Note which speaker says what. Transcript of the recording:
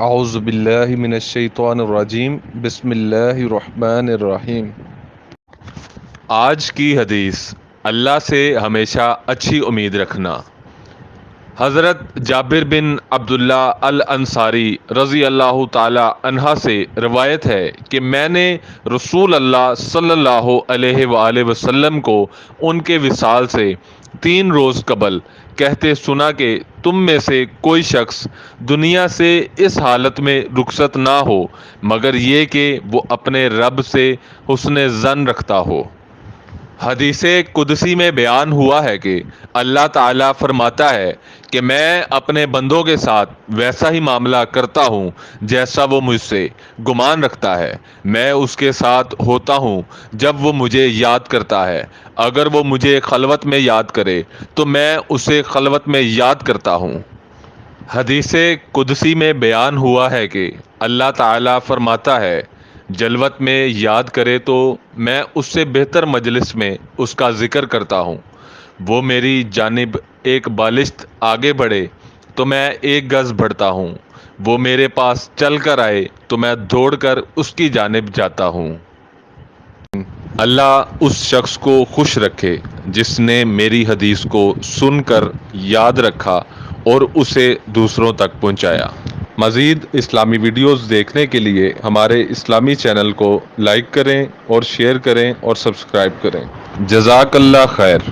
Speaker 1: اعوذ باللہ من الشیطان الرجیم بسم اللہ الرحمن الرحیم۔ آج کی حدیث، اللہ سے ہمیشہ اچھی امید رکھنا۔ حضرت جابر بن عبداللہ الانصاری رضی اللہ تعالی عنہ سے روایت ہے کہ میں نے رسول اللہ صلی اللہ علیہ وآلہ وسلم کو ان کے وصال سے 3 روز قبل کہتے سنا کہ تم میں سے کوئی شخص دنیا سے اس حالت میں رخصت نہ ہو مگر یہ کہ وہ اپنے رب سے حسن ظن رکھتا ہو۔ حدیث قدسی میں بیان ہوا ہے کہ اللہ تعالیٰ فرماتا ہے کہ میں اپنے بندوں کے ساتھ ویسا ہی معاملہ کرتا ہوں جیسا وہ مجھ سے گمان رکھتا ہے۔ میں اس کے ساتھ ہوتا ہوں جب وہ مجھے یاد کرتا ہے۔ اگر وہ مجھے خلوت میں یاد کرے تو میں اسے خلوت میں یاد کرتا ہوں۔ حدیث قدسی میں بیان ہوا ہے کہ اللہ تعالیٰ فرماتا ہے جلوت میں یاد کرے تو میں اس سے بہتر مجلس میں اس کا ذکر کرتا ہوں۔ وہ میری جانب ایک بالشت آگے بڑھے تو میں 1 گز بڑھتا ہوں۔ وہ میرے پاس چل کر آئے تو میں دوڑ کر اس کی جانب جاتا ہوں۔ اللہ اس شخص کو خوش رکھے جس نے میری حدیث کو سن کر یاد رکھا اور اسے دوسروں تک پہنچایا۔ مزید اسلامی ویڈیوز دیکھنے کے لیے ہمارے اسلامی چینل کو لائک کریں اور شیئر کریں اور سبسکرائب کریں۔ جزاک اللہ خیر۔